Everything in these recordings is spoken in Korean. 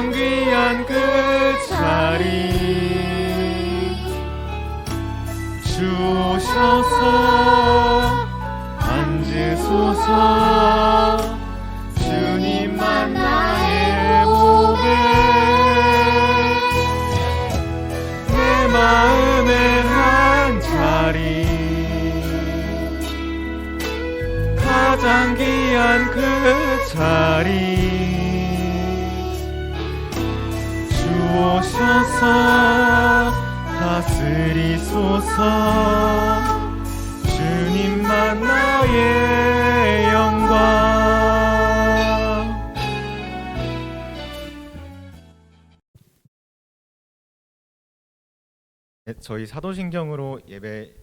가장 귀한 그 자리 주오셔서 앉으소서. 주님만 나의 보배 내 마음의 한 자리 가장 귀한 그 자리 주오셔서 다스리소서. 주님만 나의 영광. 네, 저희 사도신경으로 예배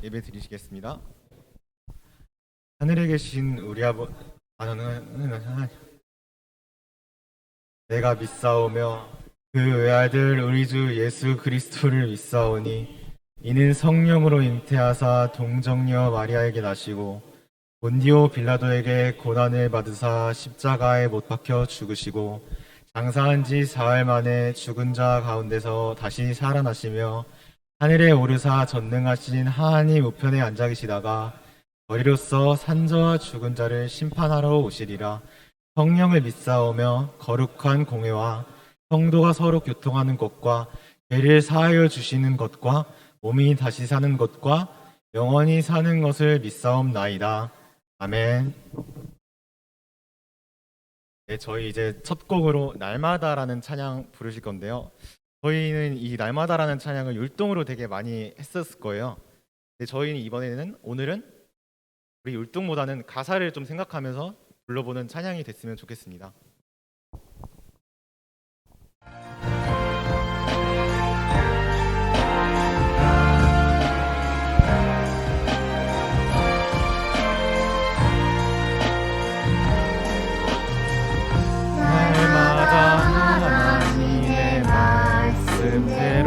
드리시겠습니다. 하늘에 계신 우리 아버지, 내가 믿사오며 그 외아들 우리 주 예수 그리스도를 믿사오니 이는 성령으로 잉태하사 동정녀 마리아에게 나시고 본디오 빌라도에게 고난을 받으사 십자가에 못 박혀 죽으시고 장사한 지 사흘 만에 죽은 자 가운데서 다시 살아나시며 하늘에 오르사 전능하신 하나님 우편에 앉아 계시다가 머리로서 산자와 죽은 자를 심판하러 오시리라. 성령을 믿사오며 거룩한 공회와 성도가 서로 교통하는 것과 죄를 사하여 주시는 것과 몸이 다시 사는 것과 영원히 사는 것을 믿사옵나이다. 아멘. 네, 저희 이제 첫 곡으로 날마다라는 찬양 부르실 건데요. 저희는 이 날마다라는 찬양을 율동으로 되게 많이 했었을 거예요. 근데 저희는 오늘은 우리 율동보다는 가사를 좀 생각하면서 불러보는 찬양이 됐으면 좋겠습니다. 날마다 하나님의 말씀대로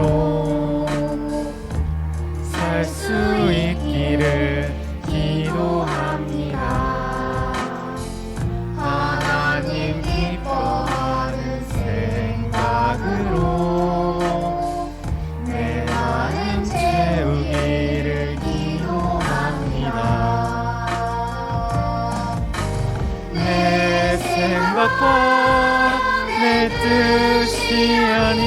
살 수 있기를 기도합니다. 하나님 기뻐하는 생각으로 내 마음 채우기를 기도합니다. 내 생각과 내 뜻이 아닌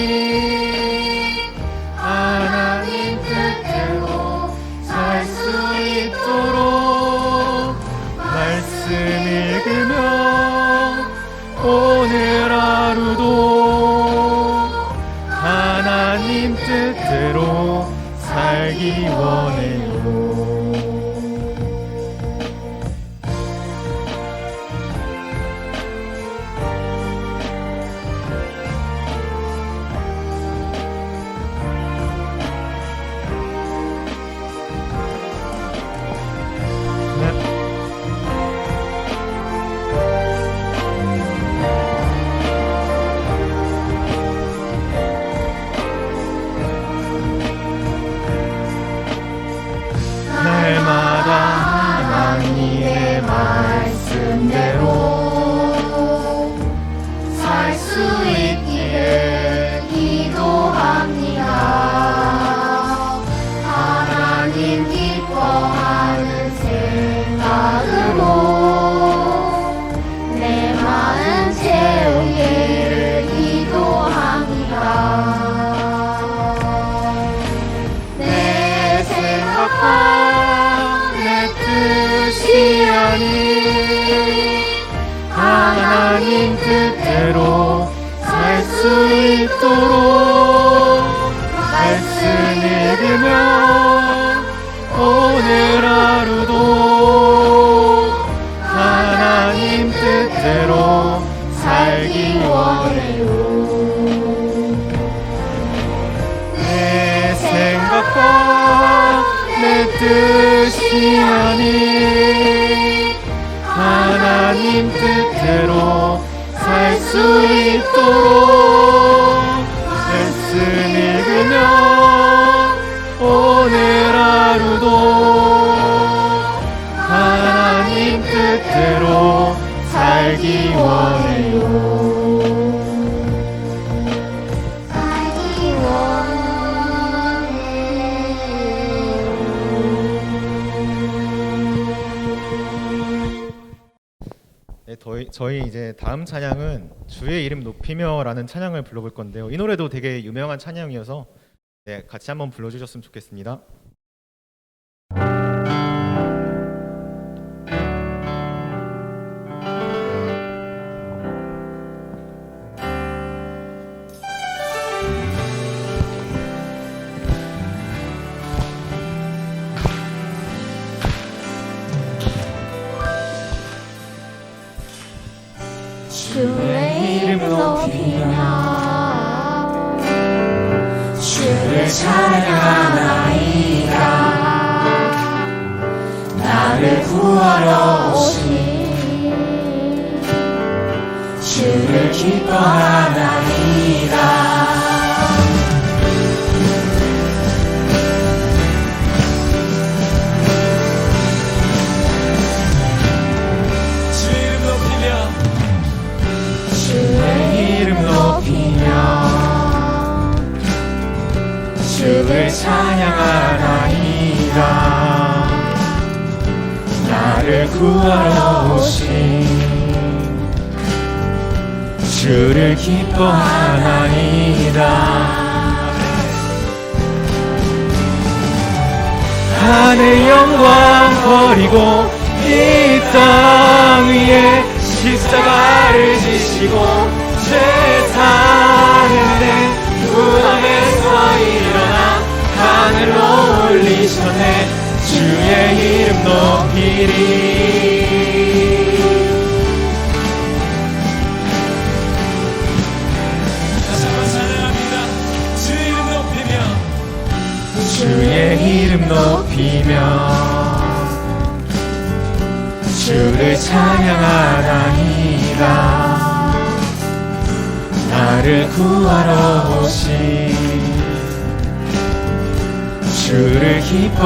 하나님 뜻대로 살 수 있도록 말씀 읽으며 오늘 하루도 하나님 뜻대로 살기 원해요. 날마다 하나님의 말씀대로 살 수 있기를 기도합니다. 하나님 기뻐하는 생각으로 내 마음 채우기를 기도합니다. 내 생각과 뜻이 아닌 하나님 뜻대로 살 수 있도록 말씀 읽으며 오늘 하루도 하나님 뜻대로 살기 원해요. 내 생각과 내 뜻이 아닌 하나님 뜻대로 살 수 있도록 말씀 읽으며 오늘 하루도 하나님 뜻대로 살기 원해요. 네, 저희 이제 다음 찬양은 주의 이름 높이며라는 찬양을 불러볼 건데요. 이 노래도 되게 유명한 찬양이어서 네, 같이 한번 불러주셨으면 좋겠습니다. 주의 이름 높이며 주를 찬양하나이다. 나를 구하러 오신 주를 기뻐하나이다. 주를 찬양하나이다. 나를 구하러 오신 주를 기뻐하나이다. 하늘 영광 버리고 이 땅 위에 십자가를 지시고 죄 사했네. 무덤에서 일어나 하늘로 올리셨네. 주의 이름 높이리. 다시 한번 찬양합니다. 주의 이름 높이며 주의 이름 높이며 주를 찬양하나이다. 나를 구하러 오신 주를 기뻐하나이다.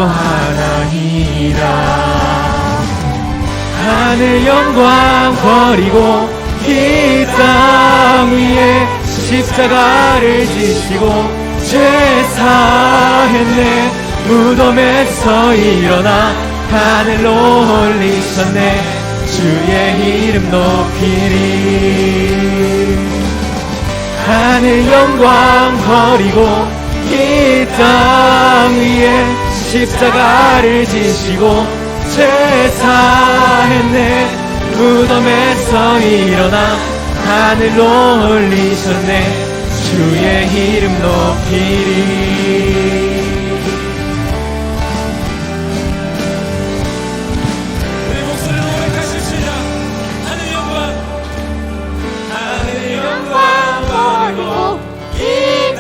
하늘 영광 버리고 이 땅 위에 십자가를 지시고 죄 사했네. 무덤에서 일어나 하늘로 올리셨네. 주의 이름 높이리. 하늘 영광 버리고 이 땅 위에 십자가를 지시고 죄 사했네. 무덤에서 일어나 하늘로 올리셨네. 주의 이름 높이리. 우리 목소리로 고백하십시다. 하늘 영광 버리고 이 땅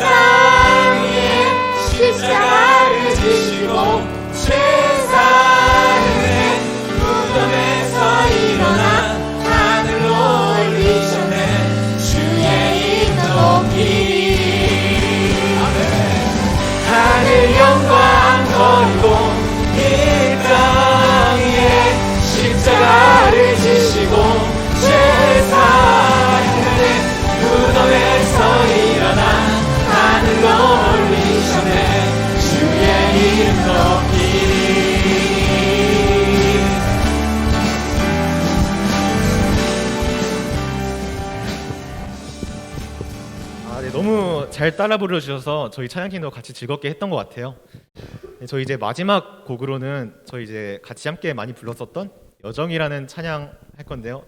위에 십자가를 지시고 죄 사했네. 무덤에서 일어나 하늘로 올리셨네. 주의 이름 높이리. 하늘 영광 버리고 이 땅 위에 십자가를 지시고 죄 사했네. 무덤에서 일어나 하늘로 올리셨네. 주의 이름 높이리. 네, 너무 잘 따라 불러주셔서 저희 찬양팀도 같이 즐겁게 했던 것 같아요. 네, 저희 이제 마지막 곡으로는 저희 이제 같이 함께 많이 불렀었던 여정이라는 찬양 할 건데요.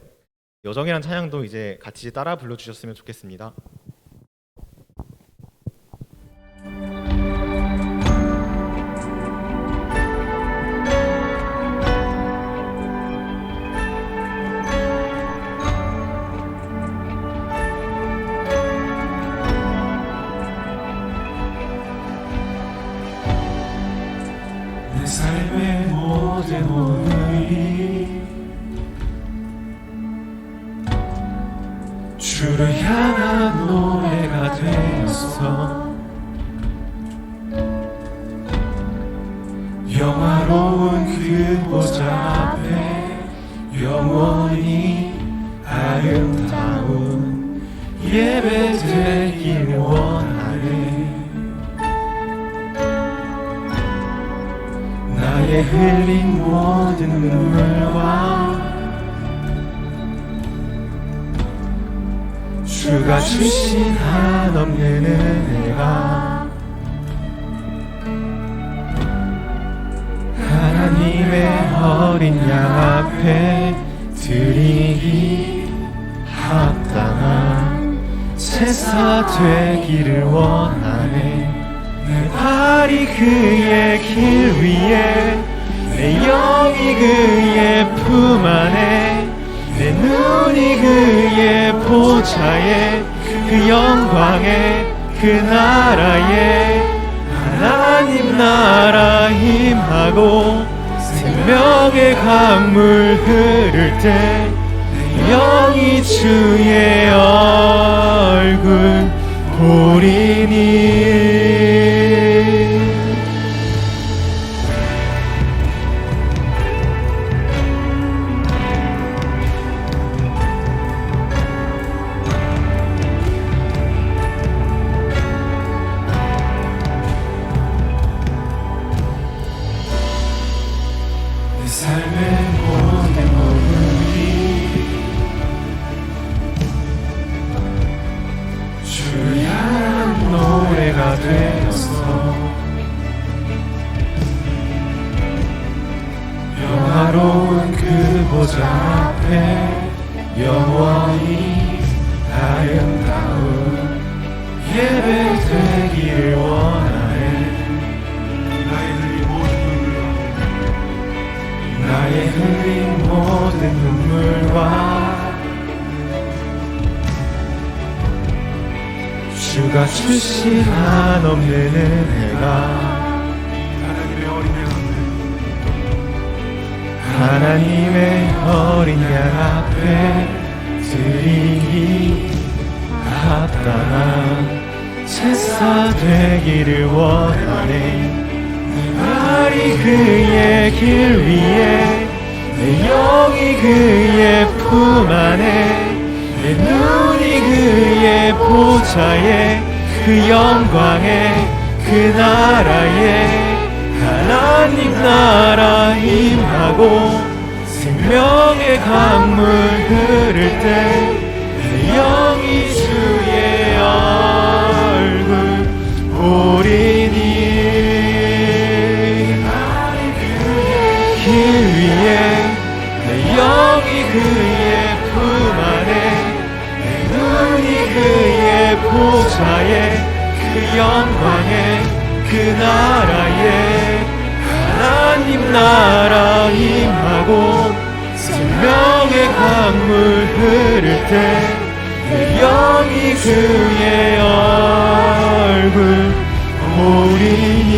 여정이라는 찬양도 이제 같이 따라 불러주셨으면 좋겠습니다. 내 삶의 모든 오늘이 주를 향한 노래가 되었어. 영화로운 그 보좌 앞에 영원히 아름다운 예배 되길 원하네. 나의 흘린 모든 눈물과 주가 주신 한없는 은혜가 하나님의 어린 양 앞에 드리기 합당한 제사 되기를 원하네. 내 발이 그의 길 위에, 내 영이 그의 품 안에, 내 눈이 그의 보좌에, 그 영광에, 그 나라에 하나님 나라 임하고 생명의 강물 흐를 때 영이 주의 얼굴 보리니. 내 삶의 모든 몸이 주를 향한 노래가 되었어. 영화로운 그 보좌 앞에 영원히 아름다운 예배 되기를 원하네. 나의 흘린 모든 눈물과 주가 주신 한없는 은혜가 하나님의 어린 양 앞에 드리기 합당한 제사 되기를 원하네. 내 발이 그의 길 위에, 내 영이 그의 품 안에, 내 눈이 그의 보좌에, 그 영광에, 그 나라에 하나님 나라 임하고 생명의 강물 흐를 때 내 영이 주의 얼굴 보리니. 길 위에 내 영이 그의 품 안에, 내 눈이 그의 보좌에, 그 영광에, 그 나라에 하나님 나라 임하고 생명의 강물 흐를 때 내 영이 그의 얼굴 보리니.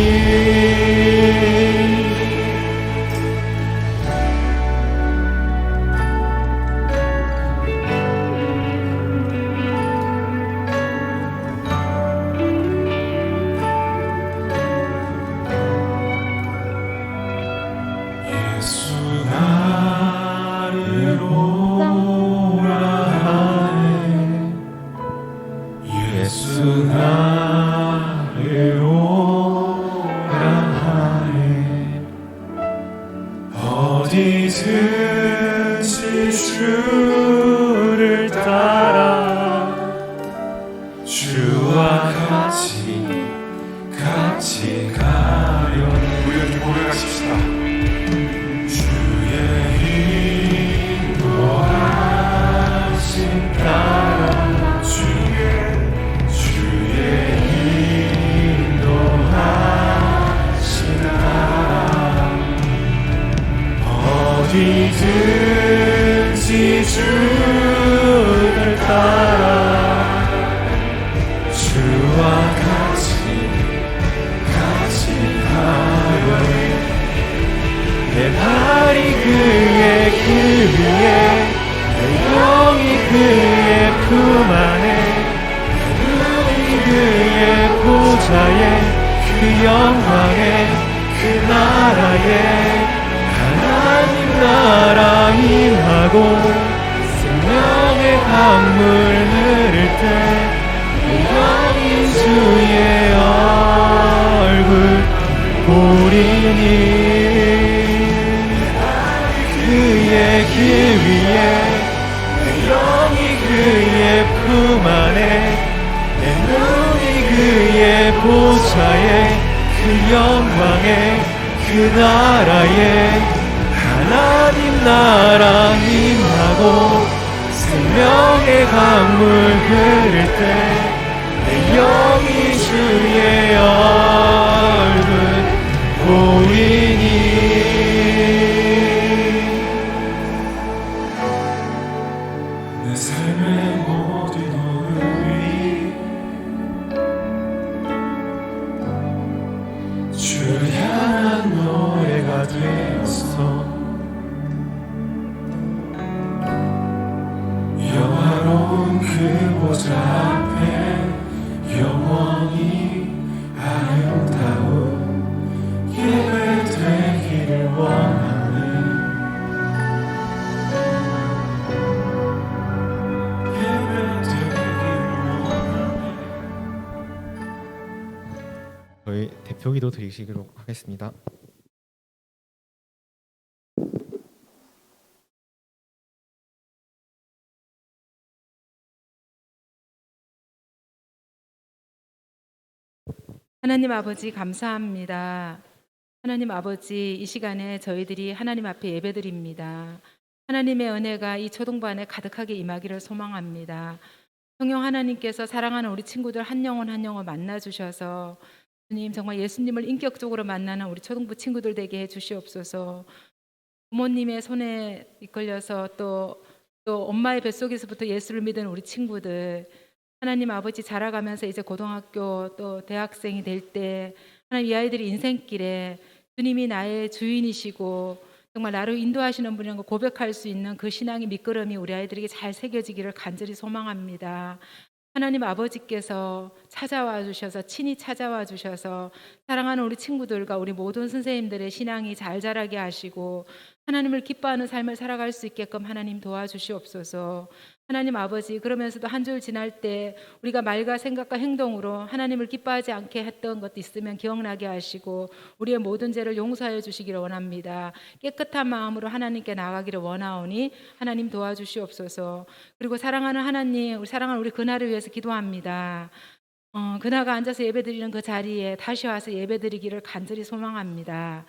예수 나를 오라 하네. 예수 나를 오라 하네. 어디든지 주를 따라 주와 같이 가려네. 우리 함께 고백하십시다. 어디든지 주를 따라 주와 같이 가려네. 내 발이 그의 길 위에, 내 영이 그의 품 안에, 내 눈이 그의 보좌에, 그 영광에, 그 나라에 하나님 나라 임하고 생명의 강물 흐를 때 내 영이 주의 얼굴 보리니. 그의 길 위에 내 영이 그의 그의 품 안에 내 눈이 그의 보좌에 그 영광에 그 나라에 하나님 나라 임하고 생명의 강물 흐를 때 내 영이 주의 얼굴 보이니 내 삶의 모든 호흡이 주를 향한 노래가 되었어. 영화로운 그 보좌 앞에 영원히 아름다운 예배 되기를 원하네. 예배 되기를 원하네. 저희 대표기도 드리시도록 하겠습니다. 하나님 아버지 감사합니다. 하나님 아버지 이 시간에 저희들이 하나님 앞에 예배드립니다. 하나님의 은혜가 이 초동반에 가득하게 임하기를 소망합니다. 성령 하나님께서 사랑하는 우리 친구들 한 영혼 한 영혼 만나주셔서 주님 정말 예수님을 인격적으로 만나는 우리 초동부 친구들 되게 해주시옵소서. 부모님의 손에 이끌려서 또 엄마의 뱃속에서부터 예수를 믿은 우리 친구들 하나님 아버지 자라가면서 이제 고등학교 또 대학생이 될 때 하나님 이 아이들이 인생길에 주님이 나의 주인이시고 정말 나를 인도하시는 분이라는 걸 고백할 수 있는 그 신앙의 밑거름이 우리 아이들에게 잘 새겨지기를 간절히 소망합니다. 하나님 아버지께서 찾아와 주셔서 친히 찾아와 주셔서 사랑하는 우리 친구들과 우리 모든 선생님들의 신앙이 잘 자라게 하시고 하나님을 기뻐하는 삶을 살아갈 수 있게끔 하나님 도와주시옵소서. 하나님 아버지 그러면서도 한 줄 지날 때 우리가 말과 생각과 행동으로 하나님을 기뻐하지 않게 했던 것도 있으면 기억나게 하시고 우리의 모든 죄를 용서하여 주시기를 원합니다. 깨끗한 마음으로 하나님께 나가기를 원하오니 하나님 도와주시옵소서. 그리고 사랑하는 하나님, 우리 사랑하는 우리 그날을 위해서 기도합니다. 그나가 앉아서 예배드리는 그 자리에 다시 와서 예배드리기를 간절히 소망합니다.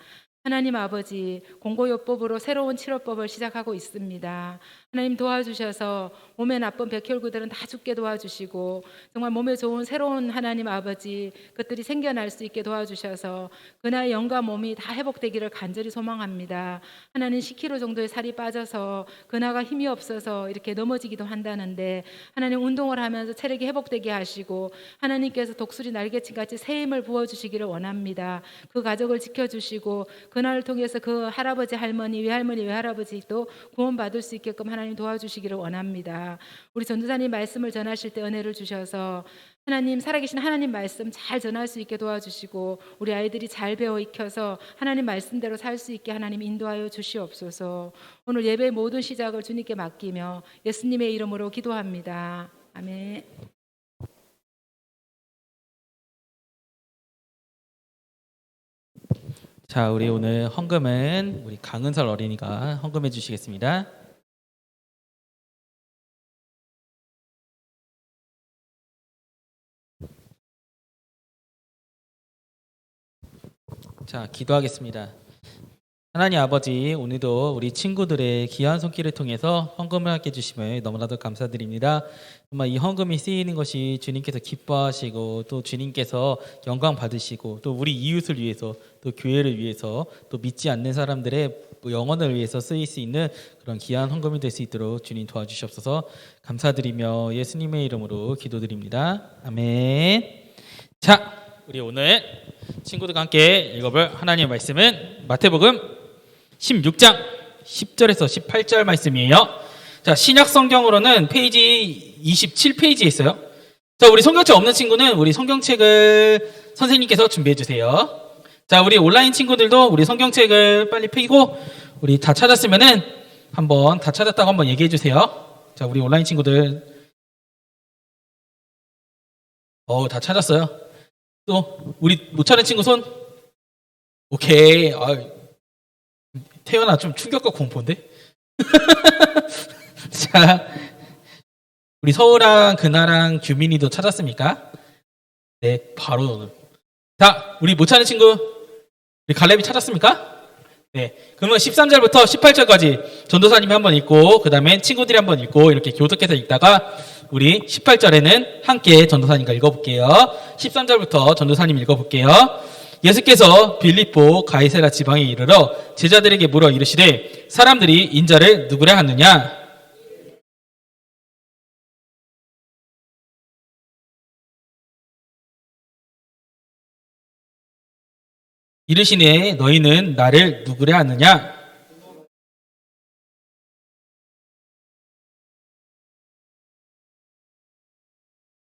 하나님 아버지 공고요법으로 새로운 치료법을 시작하고 있습니다. 하나님 도와주셔서 몸에 나쁜 백혈구들은 다 죽게 도와주시고 정말 몸에 좋은 새로운 하나님 아버지 것들이 생겨날 수 있게 도와주셔서 그날 영과 몸이 다 회복되기를 간절히 소망합니다. 하나님 10kg 정도의 살이 빠져서 그나가 힘이 없어서 이렇게 넘어지기도 한다는데 하나님 운동을 하면서 체력이 회복되게 하시고 하나님께서 독수리 날개치같이 새 힘을 부어주시기를 원합니다. 그 가족을 지켜주시고 그날을 통해서 그 할아버지 할머니 외할머니 외할아버지도 구원받을 수 있게끔 하나님 도와주시기를 원합니다. 우리 전도사님 말씀을 전하실 때 은혜를 주셔서 하나님 살아계신 하나님 말씀 잘 전할 수 있게 도와주시고 우리 아이들이 잘 배워 익혀서 하나님 말씀대로 살 수 있게 하나님 인도하여 주시옵소서. 오늘 예배의 모든 시작을 주님께 맡기며 예수님의 이름으로 기도합니다. 아멘. 자, 우리 오늘 헌금은 우리 강은설 어린이가 헌금해 주시겠습니다. 자, 기도하겠습니다. 하나님 아버지, 오늘도 우리 친구들의 귀한 손길을 통해서 헌금을 하게 해주심을 너무나도 감사드립니다. 정말 이 헌금이 쓰이는 것이 주님께서 기뻐하시고 또 주님께서 영광 받으시고 또 우리 이웃을 위해서 또 교회를 위해서 또 믿지 않는 사람들의 영혼을 위해서 쓰일 수 있는 그런 귀한 헌금이 될 수 있도록 주님 도와주시옵소서. 감사드리며 예수님의 이름으로 기도드립니다. 아멘. 자, 우리 오늘 친구들과 함께 읽어볼 하나님의 말씀은 마태복음 16장 10절에서 18절 말씀이에요. 자, 신약 성경으로는 페이지 27페이지에 있어요. 자, 우리 성경책 없는 친구는 우리 성경책을 선생님께서 준비해 주세요. 자, 우리 온라인 친구들도 우리 성경책을 빨리 펴고 우리 다 찾았으면은 한번 다 찾았다고 한번 얘기해 주세요. 자, 우리 온라인 친구들 다 찾았어요. 또 우리 못 찾은 친구 손. 오케이. 태연아 좀 충격과 공포인데. 자, 우리 서울랑 근하랑 규민이도 찾았습니까? 네, 바로. 자, 우리 못 찾는 친구, 우리 갈렙이 찾았습니까? 네, 그러면 13절부터 18절까지 전도사님이 한번 읽고 그 다음에 친구들이 한번 읽고 이렇게 교독해서 읽다가 우리 18절에는 함께 전도사님과 읽어볼게요. 13절부터 전도사님 읽어볼게요. 예수께서 빌립보 가이사랴 지방에 이르러 제자들에게 물어 이르시되 사람들이 인자를 누구라 하느냐? 이르시네 너희는 나를 누구라 하느냐?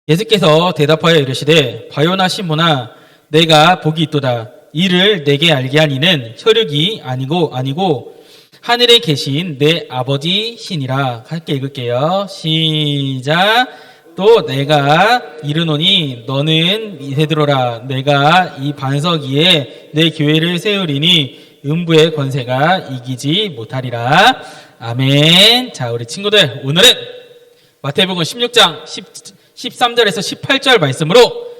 예수께서 대답하여 이르시되 바요나 시몬아 내가 복이 있도다. 이를 내게 알게 한 이는 혈육이 아니고 하늘에 계신 내 아버지시니라. 함께 읽을게요. 시작. 또 내가 이르노니 너는 베드로라. 내가 이 반석 위에 내 교회를 세우리니 음부의 권세가 이기지 못하리라. 아멘. 자, 우리 친구들 오늘은 마태복음 16장 13절에서 18절 말씀으로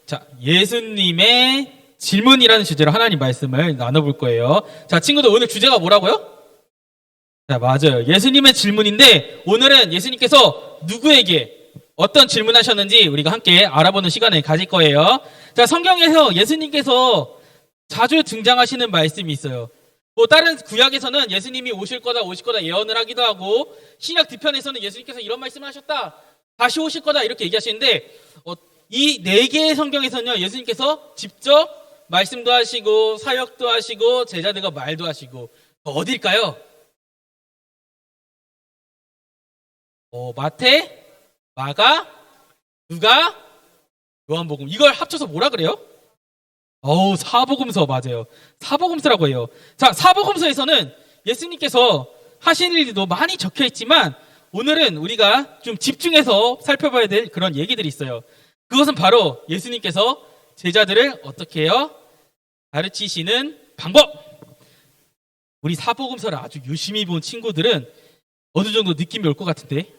자, 예수님의 질문이라는 주제로 하나님 말씀을 나눠볼 거예요. 자, 친구들 오늘 주제가 뭐라고요? 자, 맞아요. 예수님의 질문인데 오늘은 예수님께서 누구에게 어떤 질문하셨는지 우리가 함께 알아보는 시간을 가질 거예요. 자, 성경에서 예수님께서 자주 등장하시는 말씀이 있어요. 뭐 다른 구약에서는 예수님이 오실 거다 예언을 하기도 하고 신약 뒤편에서는 예수님께서 이런 말씀을 하셨다. 다시 오실 거다 이렇게 얘기하시는데 이 네 개의 성경에서는요. 예수님께서 직접 말씀도 하시고 사역도 하시고 제자들과 말도 하시고 어딜까요? 마태, 마가, 누가, 요한복음 이걸 합쳐서 뭐라 그래요? 사복음서 맞아요. 사복음서라고 해요. 자, 사복음서에서는 예수님께서 하신 일도 많이 적혀 있지만 오늘은 우리가 좀 집중해서 살펴봐야 될 그런 얘기들이 있어요. 그것은 바로 예수님께서 제자들을 어떻게 해요? 가르치시는 방법. 우리 사복음서를 아주 유심히 본 친구들은 어느 정도 느낌이 올 것 같은데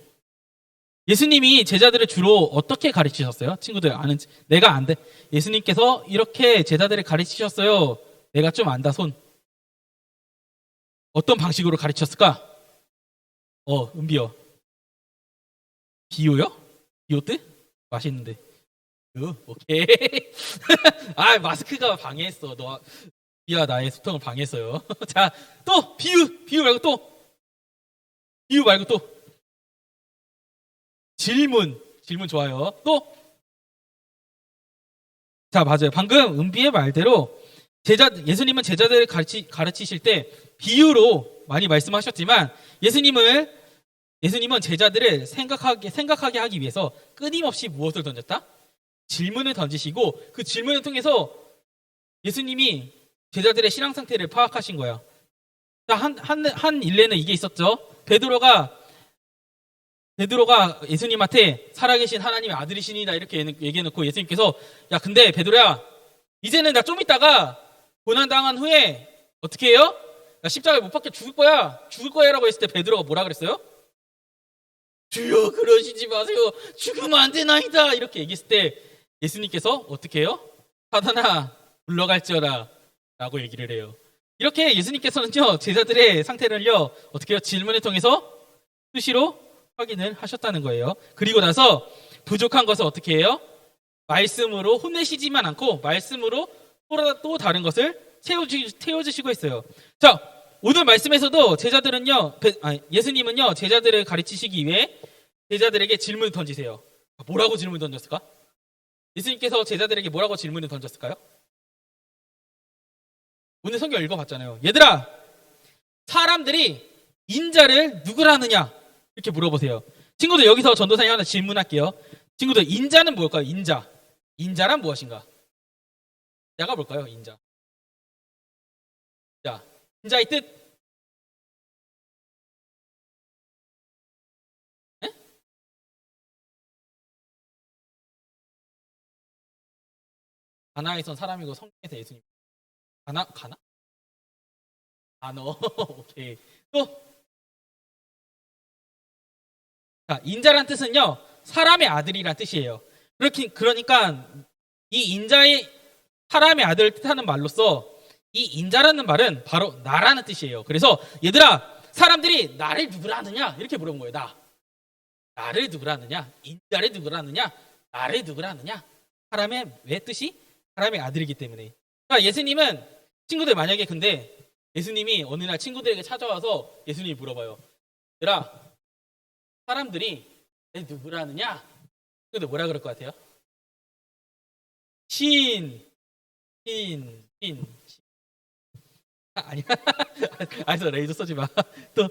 예수님이 제자들을 주로 어떻게 가르치셨어요? 친구들 아는 내가 안 돼. 예수님께서 이렇게 제자들을 가르치셨어요. 내가 좀 안다 손. 어떤 방식으로 가르치셨을까? 은비요. 비유요? 비오트? 맛있는데. 오케이. 마스크가 방해했어. 비야 나의 소통을 방해했어요. 자, 또 비유 말고 또 질문 좋아요. 또 자, 맞아요. 방금 은비의 말대로 예수님은 제자들을 가르치실 때 비유로 많이 말씀하셨지만 예수님은 제자들을 생각하게 하기 위해서 끊임없이 무엇을 던졌다? 질문을 던지시고 그 질문을 통해서 예수님이 제자들의 신앙 상태를 파악하신 거야. 자, 한 일례는 이게 있었죠. 베드로가 예수님한테 살아계신 하나님의 아들이시니다 이렇게 얘기해놓고 예수님께서 야 근데 베드로야 이제는 나 좀 있다가 고난당한 후에 어떻게 해요? 나 십자가에 못 박혀 죽을 거야 라고 했을 때 베드로가 뭐라 그랬어요? 주여 그러시지 마세요. 죽으면 안 되나이다 이렇게 얘기했을 때 예수님께서 어떻게 해요? 사단아 물러갈지어다 라고 얘기를 해요. 이렇게 예수님께서는요 제자들의 상태를요 어떻게 해요? 질문을 통해서 수시로 확인을 하셨다는 거예요. 그리고 나서 부족한 것을 어떻게 해요? 말씀으로 혼내시지만 않고 말씀으로 또 다른 것을 채워주시고 있어요. 자, 오늘 말씀에서도 예수님은요 제자들을 가르치시기 위해 제자들에게 질문을 던지세요. 뭐라고 질문을 던졌을까? 예수님께서 제자들에게 뭐라고 질문을 던졌을까요? 오늘 성경 읽어봤잖아요. 얘들아, 사람들이 인자를 누구라 하느냐? 이렇게 물어보세요. 친구들 여기서 전도사님 하나 질문할게요. 친구들 인자는 뭘까요? 인자란 무엇인가? 인자가 뭘까요? 인자. 자, 인자의 뜻. 네? 가나에선 사람이고 성경에서 예수님. 가나? 오케이. 또 자, 인자란 뜻은요, 사람의 아들이란 뜻이에요. 그러니까 이 인자의 사람의 아들을 뜻하는 말로써 이 인자라는 말은 바로 나라는 뜻이에요. 그래서 얘들아, 사람들이 나를 누구라 하느냐 이렇게 물어본 거예요. 나를 누구라 하느냐, 인자를 누구라 하느냐, 나를 누구라 하느냐. 사람의 왜 뜻이 사람의 아들이기 때문에. 그러니까 예수님은 친구들 만약에 근데 예수님이 어느 날 친구들에게 찾아와서 예수님이 물어봐요. 얘들아, 사람들이 내 누구라 하느냐? 근데 뭐라 그럴 것 같아요? 아니야. 아니서 레이저 쏘지 마. 또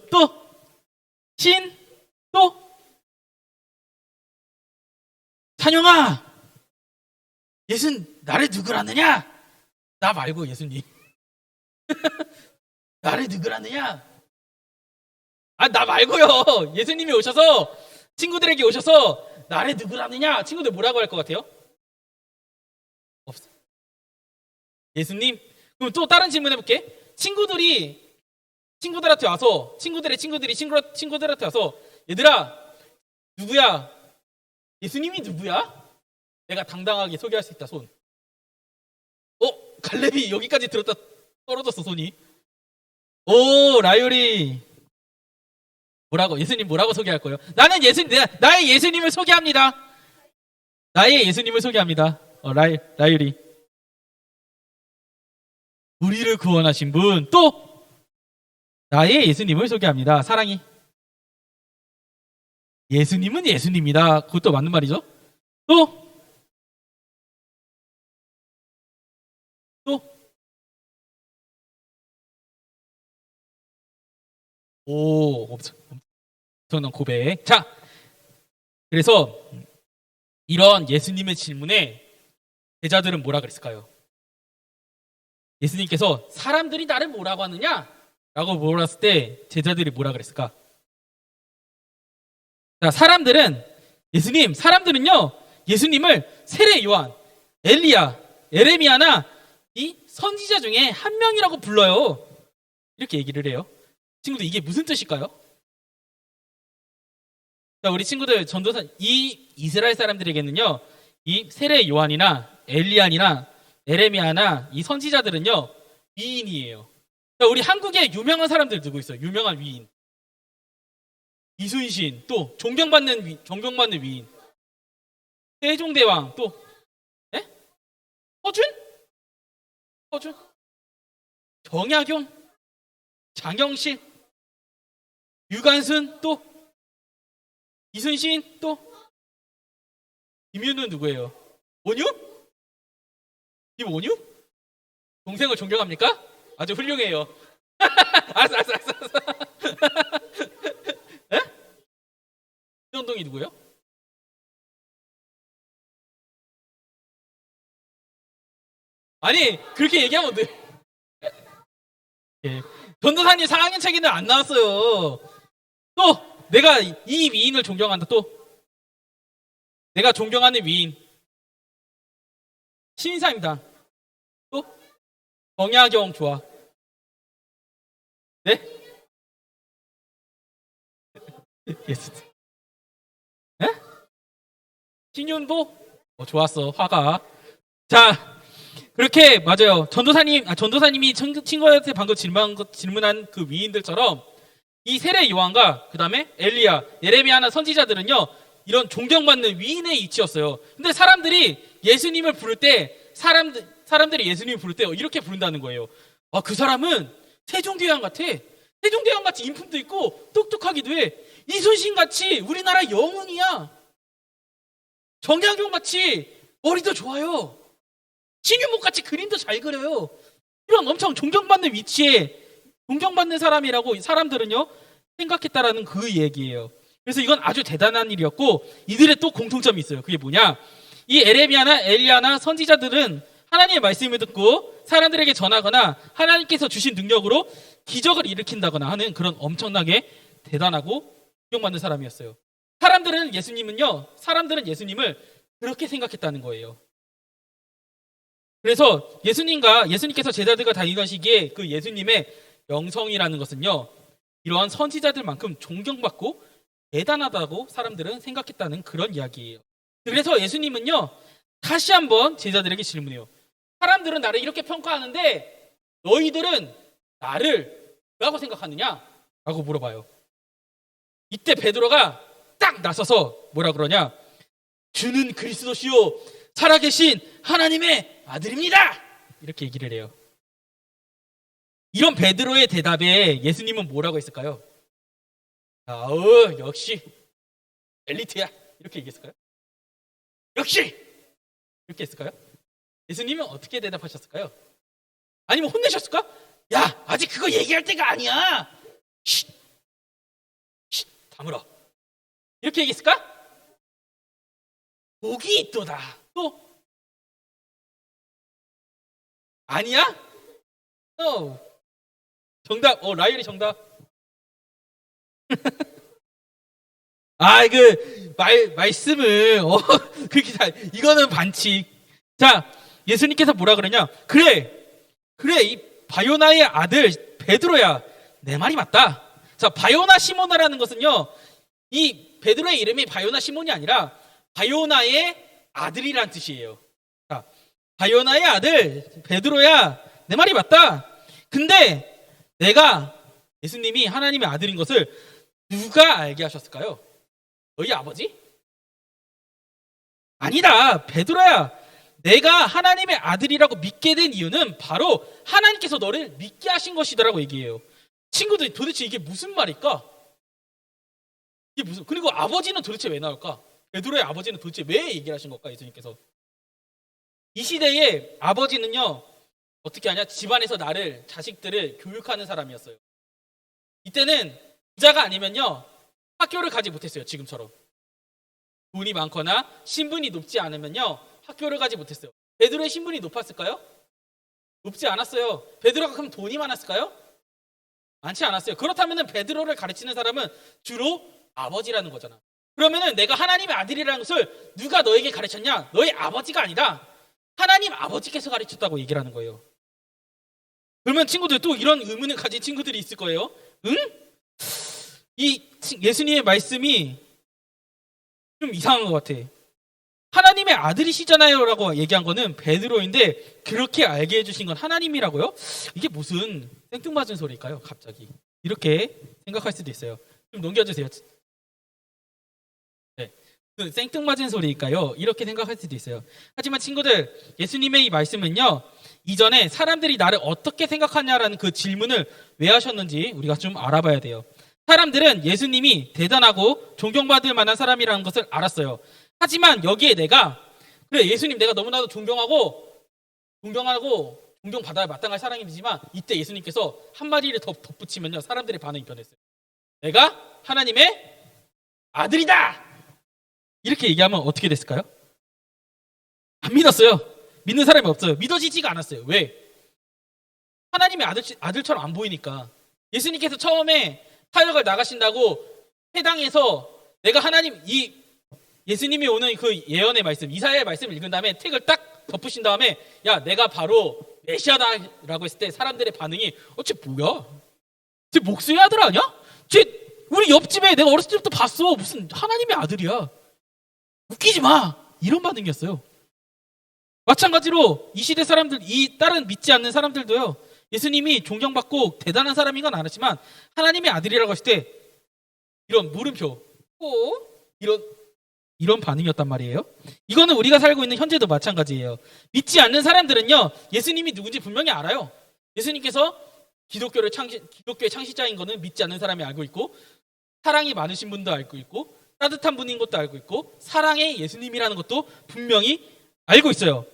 찬영아, 예수는 나를 누구라느냐? 나 말고 예수님. 나를 누구라느냐? 나 말고요. 예수님이 오셔서 친구들에게 오셔서 나를 누구라느냐? 친구들 뭐라고 할 것 같아요? 없어. 예수님? 그럼 또 다른 질문 해볼게. 친구들한테 와서 친구들한테 와서 얘들아, 누구야? 예수님이 누구야? 내가 당당하게 소개할 수 있다. 손. 갈렙이 여기까지 들었다 떨어졌어 손이. 오, 라이올이 예수님 뭐라고 소개할 거예요? 나의 예수님을 소개합니다. 나의 예수님을 소개합니다. 라이올이 우리를 구원하신 분. 또 나의 예수님을 소개합니다. 사랑이 예수님은 예수님이다. 그것도 맞는 말이죠. 또 엄청난 고백. 자, 그래서 이런 예수님의 질문에 제자들은 뭐라 그랬을까요? 예수님께서 사람들이 나를 뭐라고 하느냐? 라고 물었을 때 제자들이 뭐라 그랬을까? 자, 사람들은요, 예수님을 세례 요한, 엘리야, 예레미야나 이 선지자 중에 한 명이라고 불러요. 이렇게 얘기를 해요. 친구들, 이게 무슨 뜻일까요? 자, 우리 친구들 이 이스라엘 사람들에게는요, 이 세례 요한이나 엘리야나 예레미야나 이 선지자들은요, 위인이에요. 자, 우리 한국에 유명한 사람들 누구 있어요? 유명한 위인. 이순신, 또 존경받는 위인. 세종대왕, 또 허준, 정약용, 장영실, 유관순, 또 이순신, 또 김윤우는 누구예요? 김온유? 동생을 존경합니까? 아주 훌륭해요. 알았어. 에? 이현동이 누구예요? 아니, 그렇게 얘기하면 돼. 예. 전도사님 4학년 책에는 안 나왔어요. 또 내가 이 위인을 존경한다. 또 내가 존경하는 위인 신인사입니다. 또 정약용 좋아. 네? 예스. 에? 신윤보? 좋았어. 화가. 자, 그렇게 맞아요. 전도사님이 친구한테 방금 질문한 그 위인들처럼 이 세례 요한과 그 다음에 엘리야, 예레미야나 선지자들은요, 이런 존경받는 위인의 이치였어요. 근데 사람들이 예수님을 부를 때 사람들이 예수님을 부를 때 이렇게 부른다는 거예요. 그 사람은 세종대왕 같아. 세종대왕 같이 인품도 있고 똑똑하기도 해. 이순신 같이 우리나라 영웅이야. 정약용 같이 머리도 좋아요. 신유목 같이 그림도 잘 그려요. 이런 엄청 존경받는 위치에 존경받는 사람이라고 사람들은요 생각했다라는 그 얘기예요. 그래서 이건 아주 대단한 일이었고, 이들의 또 공통점이 있어요. 그게 뭐냐? 이 에레미야나 엘리야나 선지자들은 하나님의 말씀을 듣고 사람들에게 전하거나 하나님께서 주신 능력으로 기적을 일으킨다거나 하는 그런 엄청나게 대단하고 존경받는 사람이었어요. 사람들은 예수님을 그렇게 생각했다는 거예요. 그래서 예수님께서 제자들과 다니던 시기에 그 예수님의 영성이라는 것은요, 이러한 선지자들만큼 존경받고 대단하다고 사람들은 생각했다는 그런 이야기예요. 그래서 예수님은요, 다시 한번 제자들에게 질문해요. 사람들은 나를 이렇게 평가하는데 너희들은 나를 뭐라고 생각하느냐? 라고 물어봐요. 이때 베드로가 딱 나서서 뭐라 그러냐? 주는 그리스도시요 살아계신 하나님의 아들입니다. 이렇게 얘기를 해요. 이런 베드로의 대답에 예수님은 뭐라고 했을까요? 역시 엘리트야. 이렇게 얘기했을까요? 역시! 이렇게 했을까요? 예수님은 어떻게 대답하셨을까요? 아니면 혼내셨을까? 야, 아직 그거 얘기할 때가 아니야. 쉿! 쉿! 다물어. 이렇게 얘기했을까? 복이 있도다. 또? 아니야? No. 정답. 라이언이 정답. 말씀을 그렇게 이거는 반칙. 자, 예수님께서 뭐라 그러냐? 그래, 이 바요나의 아들 베드로야, 내 말이 맞다. 자, 바요나 시모나라는 것은요, 이 베드로의 이름이 바요나 시몬이 아니라 바요나의 아들이란 뜻이에요. 자, 바요나의 아들 베드로야, 내 말이 맞다. 근데 내가 예수님이 하나님의 아들인 것을 누가 알게 하셨을까요? 너희 아버지? 아니다, 베드로야. 내가 하나님의 아들이라고 믿게 된 이유는 바로 하나님께서 너를 믿게 하신 것이다라고 얘기해요. 친구들, 도대체 이게 무슨 말일까? 그리고 아버지는 도대체 왜 나올까? 베드로의 아버지는 도대체 왜 얘기를 하신 걸까? 예수님께서. 이 시대에 아버지는요, 어떻게 하냐? 집안에서 자식들을 교육하는 사람이었어요. 이때는 부자가 아니면요, 학교를 가지 못했어요. 지금처럼 돈이 많거나 신분이 높지 않으면요, 학교를 가지 못했어요. 베드로의 신분이 높았을까요? 높지 않았어요. 베드로가 그럼 돈이 많았을까요? 많지 않았어요. 그렇다면 베드로를 가르치는 사람은 주로 아버지라는 거잖아. 그러면은 내가 하나님의 아들이라는 것을 누가 너에게 가르쳤냐? 너의 아버지가 아니라 하나님 아버지께서 가르쳤다고 얘기를 하는 거예요. 그러면 친구들, 또 이런 의문을 가진 친구들이 있을 거예요. 응? 이 예수님의 말씀이 좀 이상한 것 같아. 하나님의 아들이시잖아요 라고 얘기한 거는 베드로인데 그렇게 알게 해주신 건 하나님이라고요? 이게 무슨 생뚱맞은 소리일까요? 갑자기 이렇게 생각할 수도 있어요. 좀 넘겨주세요. 네, 생뚱맞은 소리일까요? 이렇게 생각할 수도 있어요. 하지만 친구들, 예수님의 이 말씀은요, 이전에 사람들이 나를 어떻게 생각하냐라는 그 질문을 왜 하셨는지 우리가 좀 알아봐야 돼요. 사람들은 예수님이 대단하고 존경받을 만한 사람이라는 것을 알았어요. 하지만 여기에 그래, 예수님 내가 너무나도 존경하고 존경받아야 마땅할 사람이지만, 이때 예수님께서 한마디를 더 덧붙이면요, 사람들의 반응이 변했어요. 내가 하나님의 아들이다! 이렇게 얘기하면 어떻게 됐을까요? 안 믿었어요. 믿는 사람이 없어요. 믿어지지가 않았어요. 왜? 하나님의 아들처럼 안 보이니까. 예수님께서 처음에 사역을 나가신다고 회당에서 내가 예수님이 오는 그 예언의 말씀, 이사야의 말씀을 읽은 다음에 택을 딱 덮으신 다음에, 야, 내가 바로 메시아다라고 했을 때 사람들의 반응이 쟤 뭐야? 쟤 목수의 아들 아니야? 쟤 우리 옆집에 내가 어렸을 때부터 봤어. 무슨 하나님의 아들이야. 웃기지 마. 이런 반응이었어요. 마찬가지로 이 시대 사람들, 이 다른 믿지 않는 사람들도요, 예수님이 존경받고 대단한 사람인 건 알았지만 하나님의 아들이라고 했을 때 이런 물음표, 이런 반응이었단 말이에요. 이거는 우리가 살고 있는 현재도 마찬가지예요. 믿지 않는 사람들은요, 예수님이 누군지 분명히 알아요. 예수님께서 기독교의 창시자인 거는 믿지 않는 사람이 알고 있고, 사랑이 많으신 분도 알고 있고, 따뜻한 분인 것도 알고 있고, 사랑의 예수님이라는 것도 분명히 알고 있어요.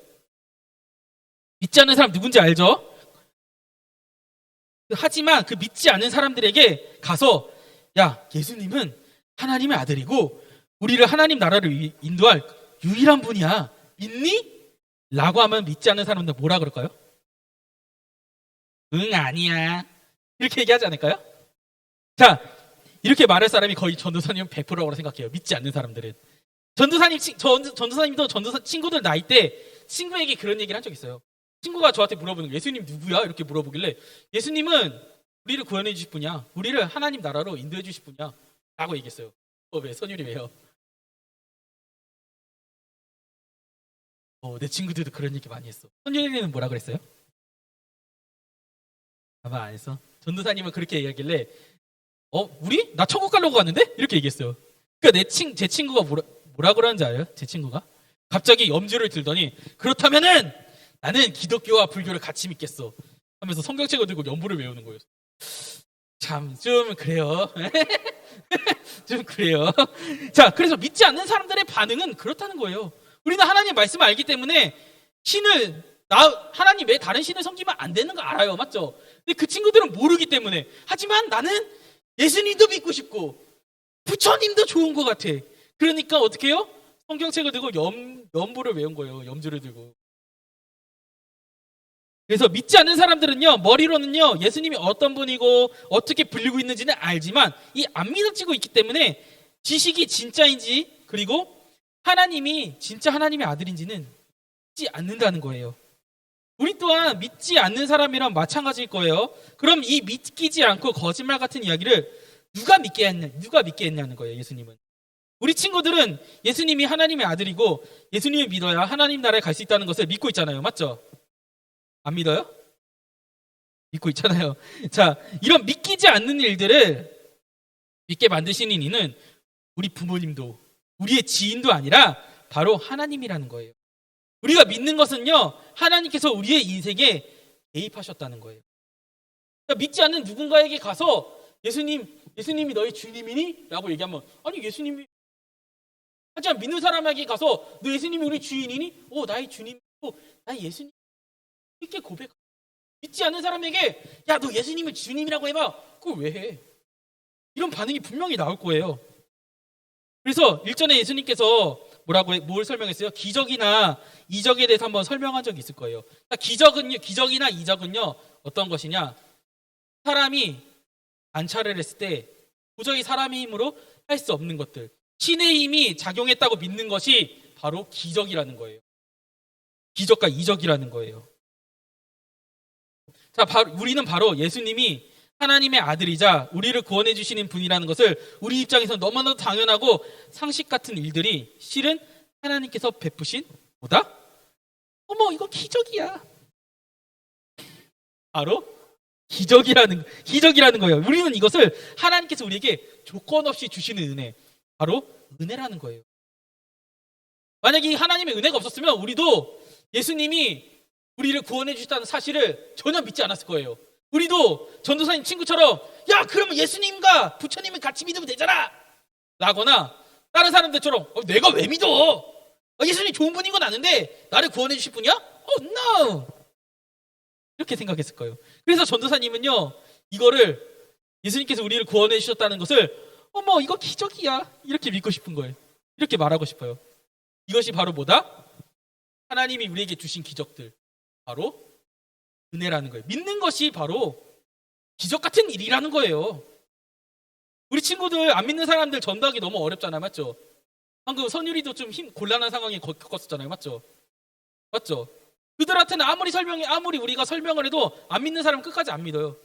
믿지 않는 사람 누군지 알죠? 하지만 그 믿지 않는 사람들에게 가서, 야, 예수님은 하나님의 아들이고 우리를 하나님 나라를 인도할 유일한 분이야. 믿니? 라고 하면 믿지 않는 사람들 뭐라 그럴까요? 응, 아니야. 이렇게 얘기하지 않을까요? 자, 이렇게 말할 사람이 거의 전도사님 100%라고 생각해요. 믿지 않는 사람들은. 전도사님도 친구들 나이 때 친구에게 그런 얘기를 한 적 있어요. 친구가 저한테 물어보는 거예요. 예수님 누구야? 이렇게 물어보길래, 예수님은 우리를 구원해 주실 분이야. 우리를 하나님 나라로 인도해 주실 분이야. 라고 얘기했어요. 왜 선율이 왜요? 내 친구들도 그런 얘기 많이 했어. 선율이는 뭐라 그랬어요? 아마 안 했어. 전도사님은 그렇게 얘기하길래 우리? 나 천국 가려고 갔는데? 이렇게 얘기했어요. 그러니까 제 친구가 뭐라 그러는지 알아요? 제 친구가 갑자기 염주를 들더니 그렇다면은 나는 기독교와 불교를 같이 믿겠어 하면서 성경책을 들고 연부를 외우는 거예요. 참 좀 그래요. 좀 그래요. 자, 그래서 믿지 않는 사람들의 반응은 그렇다는 거예요. 우리는 하나님의 말씀을 알기 때문에 하나님 외에 다른 신을 섬기면 안 되는 거 알아요. 맞죠? 근데 그 친구들은 모르기 때문에. 하지만 나는 예수님도 믿고 싶고 부처님도 좋은 것 같아. 그러니까 어떻게 해요? 성경책을 들고 연부를 외운 거예요. 염주를 들고. 그래서 믿지 않는 사람들은요, 머리로는요, 예수님이 어떤 분이고 어떻게 불리고 있는지는 알지만 이 안 믿어지고 있기 때문에 지식이 진짜인지 그리고 하나님이 진짜 하나님의 아들인지는 믿지 않는다는 거예요. 우리 또한 믿지 않는 사람이랑 마찬가지일 거예요. 그럼 이 믿기지 않고 거짓말 같은 이야기를 누가 믿게 했냐는 거예요. 예수님은. 우리 친구들은 예수님이 하나님의 아들이고 예수님을 믿어야 하나님 나라에 갈 수 있다는 것을 믿고 있잖아요. 맞죠? 안 믿어요? 믿고 있잖아요. 자, 이런 믿기지 않는 일들을 믿게 만드시는 이는 우리 부모님도 우리의 지인도 아니라 바로 하나님이라는 거예요. 우리가 믿는 것은요, 하나님께서 우리의 인생에 개입하셨다는 거예요. 그러니까 믿지 않는 누군가에게 가서 예수님이 너희 주님이니? 라고 얘기하면 아니 예수님이 하지만 믿는 사람에게 가서 너 예수님이 우리 주인이니? 나의 주님이고 나 예수님 이렇게 고백. 믿지 않는 사람에게 야 너 예수님을 주님이라고 해봐. 그걸 왜 해? 이런 반응이 분명히 나올 거예요. 그래서 일전에 예수님께서 뭘 설명했어요? 기적이나 이적에 대해서 한번 설명한 적이 있을 거예요. 기적이나 이적은요 어떤 것이냐? 사람이 관찰을 했을 때 도저히 사람의 힘으로 할 수 없는 것들, 신의 힘이 작용했다고 믿는 것이 바로 기적이라는 거예요. 기적과 이적이라는 거예요. 자, 우리는 바로 예수님이 하나님의 아들이자 우리를 구원해 주시는 분이라는 것을 우리 입장에서 너무나도 당연하고 상식 같은 일들이 실은 하나님께서 베푸신 뭐다? 이거 기적이야. 바로 기적이라는 거예요. 우리는 이것을 하나님께서 우리에게 조건 없이 주시는 은혜, 바로 은혜라는 거예요. 만약에 하나님의 은혜가 없었으면 우리도 예수님이 우리를 구원해 주셨다는 사실을 전혀 믿지 않았을 거예요. 우리도 전도사님 친구처럼 야 그러면 예수님과 부처님을 같이 믿으면 되잖아 라거나 다른 사람들처럼 내가 왜 믿어? 예수님 좋은 분인 건 아는데 나를 구원해 주실 분이야? no! 이렇게 생각했을 거예요. 그래서 전도사님은요 이거를 예수님께서 우리를 구원해 주셨다는 것을 이거 기적이야 이렇게 믿고 싶은 거예요. 이렇게 말하고 싶어요. 이것이 바로 뭐다? 하나님이 우리에게 주신 기적들, 바로 은혜라는 거예요. 믿는 것이 바로 기적 같은 일이라는 거예요. 우리 친구들 안 믿는 사람들 전도하기 너무 어렵잖아요. 맞죠? 방금 선율이도 좀 곤란한 상황에 겪었었잖아요. 맞죠? 그들한테는 아무리 우리가 설명을 해도 안 믿는 사람은 끝까지 안 믿어요.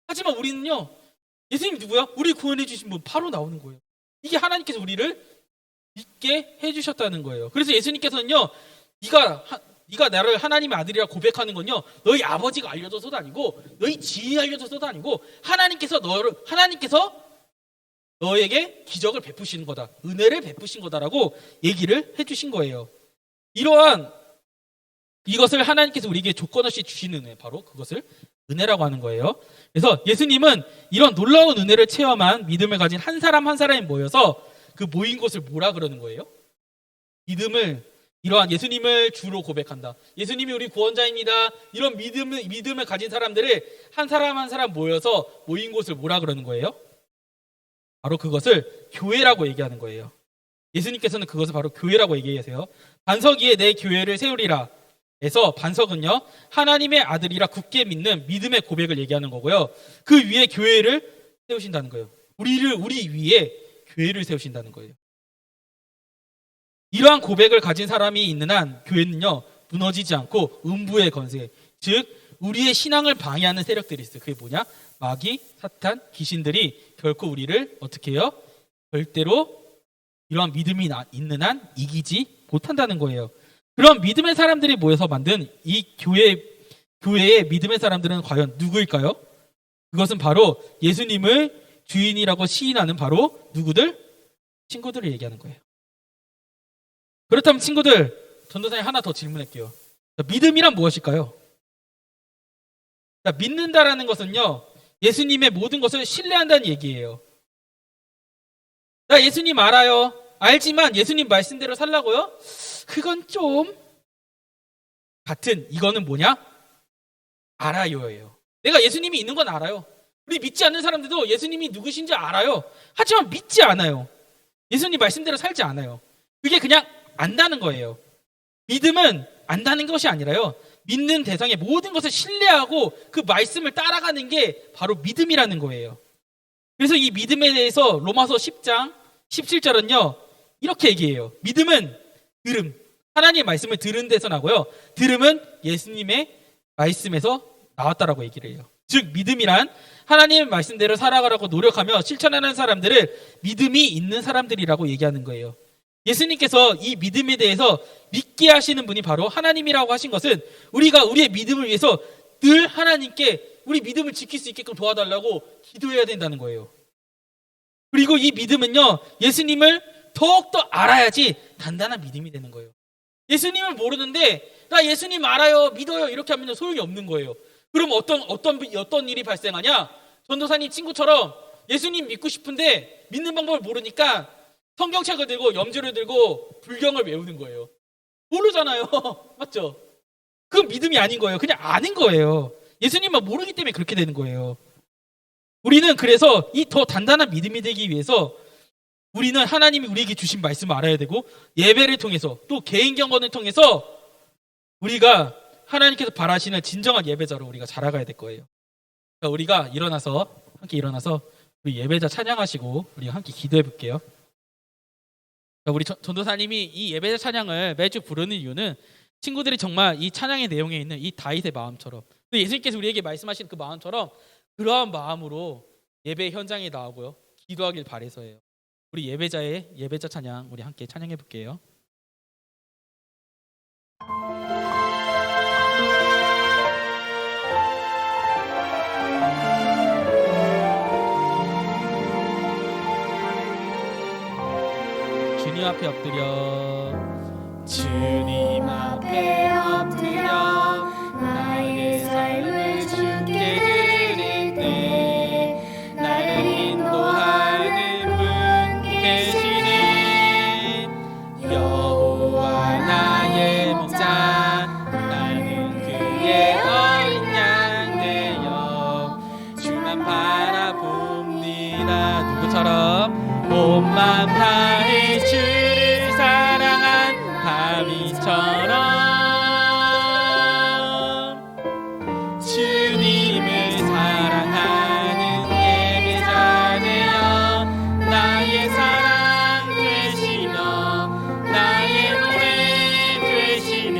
하지만 우리는요 예수님이 누구야? 우리 구원해 주신 분 바로 나오는 거예요. 이게 하나님께서 우리를 믿게 해주셨다는 거예요. 그래서 예수님께서는요 네가 나를 하나님의 아들이라 고백하는 건요 너희 아버지가 알려줘서도 아니고 너희 지인이 알려줘서도 아니고 하나님께서 너에게 기적을 베푸시는 거다, 은혜를 베푸신 거다라고 얘기를 해주신 거예요. 이것을 하나님께서 우리에게 조건 없이 주시는 은혜, 바로 그것을 은혜라고 하는 거예요. 그래서 예수님은 이런 놀라운 은혜를 체험한 믿음을 가진 한 사람 한 사람이 모여서 그 모인 곳을 뭐라 그러는 거예요? 이러한 예수님을 주로 고백한다. 예수님이 우리 구원자입니다. 이런 믿음을 가진 사람들을 한 사람 한 사람 모여서 모인 곳을 뭐라 그러는 거예요? 바로 그것을 교회라고 얘기하는 거예요. 예수님께서는 그것을 바로 교회라고 얘기하세요. 반석 위에 내 교회를 세우리라 에서 반석은요 하나님의 아들이라 굳게 믿는 믿음의 고백을 얘기하는 거고요. 그 위에 교회를 세우신다는 거예요. 우리 위에 교회를 세우신다는 거예요. 이러한 고백을 가진 사람이 있는 한 교회는요 무너지지 않고 음부의 건세, 즉 우리의 신앙을 방해하는 세력들이 있어요. 그게 뭐냐? 마귀, 사탄, 귀신들이 결코 우리를 어떻게 해요? 절대로 이러한 믿음이 있는 한 이기지 못한다는 거예요. 그럼 믿음의 사람들이 모여서 만든 이 교회의 믿음의 사람들은 과연 누구일까요? 그것은 바로 예수님을 주인이라고 시인하는 바로 누구들? 친구들을 얘기하는 거예요. 그렇다면 친구들, 전도사님 하나 더 질문할게요. 믿음이란 무엇일까요? 믿는다라는 것은요, 예수님의 모든 것을 신뢰한다는 얘기예요. 나 예수님 알아요. 알지만 예수님 말씀대로 살라고요? 그건 좀 같은 이거는 뭐냐? 알아요예요. 내가 예수님이 있는 건 알아요. 우리 믿지 않는 사람들도 예수님이 누구신지 알아요. 하지만 믿지 않아요. 예수님 말씀대로 살지 않아요. 그게 그냥 안다는 거예요. 믿음은 안다는 것이 아니라요, 믿는 대상의 모든 것을 신뢰하고 그 말씀을 따라가는 게 바로 믿음이라는 거예요. 그래서 이 믿음에 대해서 로마서 10장 17절은요 이렇게 얘기해요. 믿음은 들음, 하나님의 말씀을 들은 데서 나고요, 들음은 예수님의 말씀에서 나왔다라고 얘기를 해요. 즉 믿음이란 하나님의 말씀대로 살아가라고 노력하며 실천하는 사람들을 믿음이 있는 사람들이라고 얘기하는 거예요. 예수님께서 이 믿음에 대해서 믿게 하시는 분이 바로 하나님이라고 하신 것은 우리가 우리의 믿음을 위해서 늘 하나님께 우리 믿음을 지킬 수 있게끔 도와달라고 기도해야 된다는 거예요. 그리고 이 믿음은요, 예수님을 더욱더 알아야지 단단한 믿음이 되는 거예요. 예수님을 모르는데 나 예수님 알아요, 믿어요 이렇게 하면 소용이 없는 거예요. 그럼 어떤 일이 발생하냐? 전도사님 친구처럼 예수님 믿고 싶은데 믿는 방법을 모르니까 성경책을 들고 염주를 들고 불경을 외우는 거예요. 모르잖아요. 맞죠? 그건 믿음이 아닌 거예요. 그냥 아는 거예요. 예수님만 모르기 때문에 그렇게 되는 거예요. 우리는 그래서 이 더 단단한 믿음이 되기 위해서 우리는 하나님이 우리에게 주신 말씀을 알아야 되고, 예배를 통해서 또 개인 경건을 통해서 우리가 하나님께서 바라시는 진정한 예배자로 우리가 자라가야 될 거예요. 그러니까 우리가 함께 일어나서 우리 예배자 찬양하시고 우리가 함께 기도해 볼게요. 우리 전도사님이 이 예배자 찬양을 매주 부르는 이유는 친구들이 정말 이 찬양의 내용에 있는 이 다윗의 마음처럼, 또 예수님께서 우리에게 말씀하신 그 마음처럼 그러한 마음으로 예배 현장에 나오고요 기도하길 바라서예요. 우리 예배자 찬양 우리 함께 찬양해 볼게요. 주님 앞에 엎드려, 주님 앞에 엎드려 나의 삶을 주께 드릴 때 나를 인도하는 분 계시네. 여호와 나의 목자, 나는 그의 어린 양 되어 주만 바라봅니다. 누구처럼? 온맘 다해 주를 사랑한 다윗처럼 주님을 사랑하는 예배자 되어 나의 사랑 되시며 나의 노래 되시는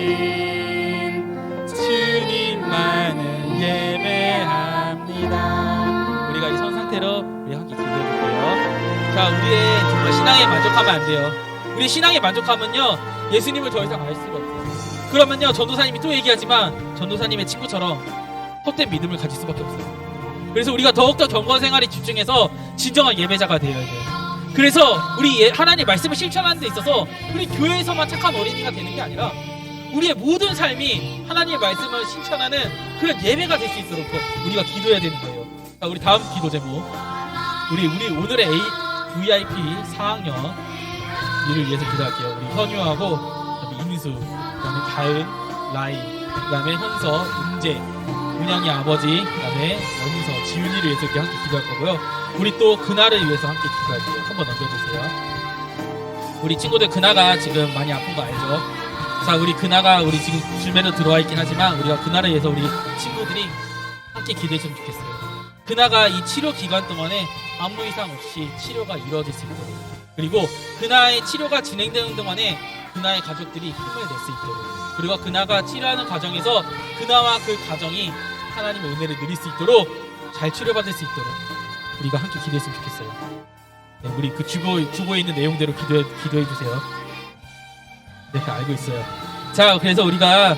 주님만을 예배합니다. 우리가 이 선 상태로 우리 함께 기도해볼게요. 자, 우리의 정말 신앙에 만족하면 안 돼요. 우리 신앙에 만족하면요 예수님을 더 이상 알 수가 없어요. 그러면요 전도사님이 또 얘기하지만 전도사님의 친구처럼 헛된 믿음을 가질 수밖에 없어요. 그래서 우리가 더욱더 경건 생활에 집중해서 진정한 예배자가 되어야 돼요. 그래서 우리 하나님의 말씀을 실천하는 데 있어서 우리 교회에서만 착한 어린이가 되는 게 아니라 우리의 모든 삶이 하나님의 말씀을 실천하는 그런 예배가 될 수 있도록 우리가 기도해야 되는 거예요. 자, 우리 다음 기도 제목, 우리 오늘의 VIP 4학년 이를 위해서 기도할게요. 우리 현유하고 그다음에 인수, 그다음에 다은, 라이, 그다음에 현서, 은재, 은영이 아버지, 그다음에 연우서, 지윤이를 위해서 이렇게 함께 기도할 거고요. 우리 또 그나를 위해서 함께 기도할게요. 한번 넘겨주세요. 우리 친구들 그나가 지금 많이 아픈 거 알죠? 자, 우리 그나가 우리 지금 줄매로 들어와 있긴 하지만 우리가 그나를 위해서 우리 친구들이 함께 기도했으면 좋겠어요. 그나가 이 치료 기간 동안에 아무 이상 없이 치료가 이루어질 수 있도록, 그리고 그나의 치료가 진행되는 동안에 그나의 가족들이 힘을 낼 수 있도록, 그리고 그나가 치료하는 과정에서 그나와 그 가정이 하나님의 은혜를 누릴 수 있도록 잘 치료받을 수 있도록 우리가 함께 기도했으면 좋겠어요. 네, 우리 그 주보에 있는 내용대로 기도해 주세요. 네, 알고 있어요. 자, 그래서 우리가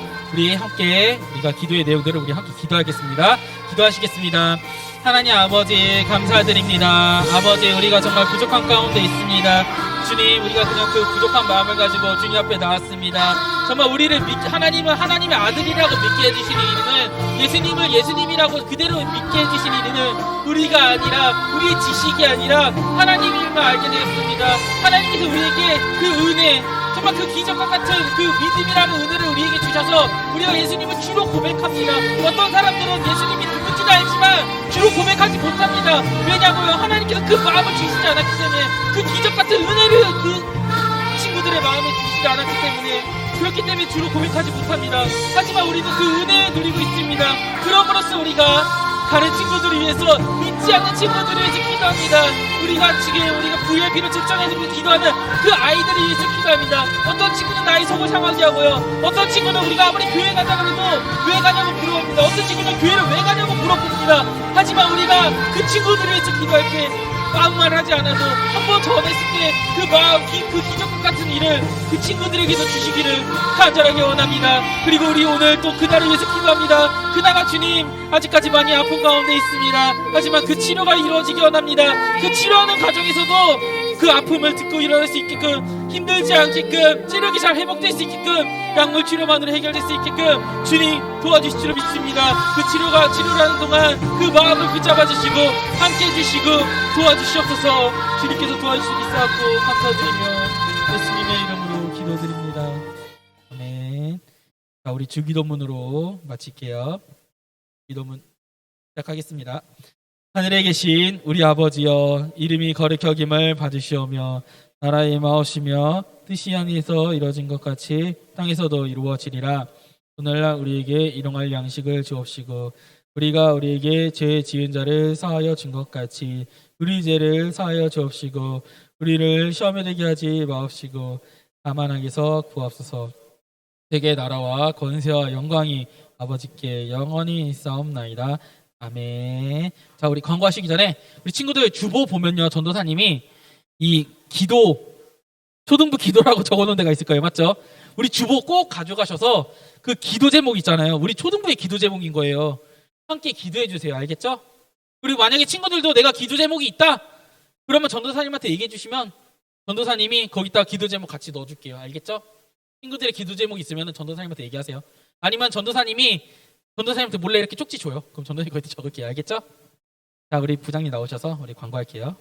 기도의 내용대로 우리 함께 기도하겠습니다. 기도하시겠습니다. 하나님 아버지 감사드립니다. 아버지 우리가 정말 부족한 가운데 있습니다. 주님 우리가 그냥 그 부족한 마음을 가지고 주님 앞에 나왔습니다. 정말 우리를 하나님은 하나님의 아들이라고 믿게 해주신 이유는 예수님을 예수님이라고 그대로 믿게 해주신 이유는 우리가 아니라 우리의 지식이 아니라 하나님임을 알게 되었습니다. 하나님께서 우리에게 그 은혜 정말 그 기적과 같은 그 믿음이라는 은혜를 우리에게 주셔서 우리가 예수님을 주로 고백합니다. 어떤 사람들은 예수님이 누군지도 알지만 주로 고백하지 못합니다. 왜냐고요? 하나님께서 그 마음을 주시지 않았기 때문에 그 기적 같은 은혜를 그 친구들의 마음에 주시지 않았기 때문에 그렇기 때문에 주로 고백하지 못합니다. 하지만 우리도 그 은혜에 누리고 있습니다. 그럼으로써 우리가 다른 친구들을 위해서 믿지 않는 친구들을 위해서 기도합니다. 우리가 VIP로 측정해서 기도하는 그 아이들을 위해서 기도합니다. 어떤 친구는 나의 속을 상하게 하고요. 어떤 친구는 우리가 아무리 교회 가자고 해도 왜 가냐고 물어봅니다. 어떤 친구는 교회를 왜 가냐고 물어봅니다. 하지만 우리가 그 친구들을 위해서 기도할 때 아무 말 하지 않아도 한 번 전했을 때 그 마음, 그 기적과 같은 일을 그 친구들에게도 주시기를 간절하게 원합니다. 그리고 우리 오늘 또 그날을 위해서 기도합니다. 그나마 주님 아직까지 많이 아픈 가운데 있습니다. 하지만 그 치료가 이루어지기 원합니다. 그 치료하는 과정에서도 그 아픔을 듣고 일어날 수 있게끔 힘들지 않게끔 체력이 잘 회복될 수 있게끔 약물 치료만으로 해결될 수 있게끔 주님 도와주실 줄 믿습니다. 그 치료를 하는 동안 그 마음을 붙잡아 주시고 함께 해주시고 도와주시옵소서. 주님께서 도와주실 수 있어갖고 감사드리며 예수님의 이름으로 기도드립니다. 아멘. 자, 우리 주기도문으로 마칠게요. 기도문 시작하겠습니다. 하늘에 계신 우리 아버지여, 이름이 거룩히 여김을 받으시오며 나라의 임하오시며 뜻이 하늘에서 이루어진 것 같이 땅에서도 이루어지리라. 오늘날 우리에게 일용할 양식을 주옵시고 우리가 우리에게 죄 지은 자를 사하여 준 것 같이 우리 죄를 사하여 주옵시고 우리를 시험에 들게 하지 마옵시고 다만 악에서 구하옵소서. 세계 나라와 권세와 영광이 아버지께 영원히 있사옵나이다. 아멘. 자, 우리 광고하시기 전에 우리 친구들 주보 보면요, 전도사님이 이 초등부 기도라고 적어놓은 데가 있을 거예요. 맞죠? 우리 주보 꼭 가져가셔서 그 기도 제목 있잖아요. 우리 초등부의 기도 제목인 거예요. 함께 기도해 주세요. 알겠죠? 그리고 만약에 친구들도 내가 기도 제목이 있다, 그러면 전도사님한테 얘기해 주시면 전도사님이 거기다 기도 제목 같이 넣어줄게요. 알겠죠? 친구들의 기도 제목이 있으면 전도사님한테 얘기하세요. 아니면 전도사님한테 몰래 이렇게 쪽지 줘요. 그럼 전도사님 거기다 적을게요. 알겠죠? 자, 우리 부장님 나오셔서 우리 광고할게요.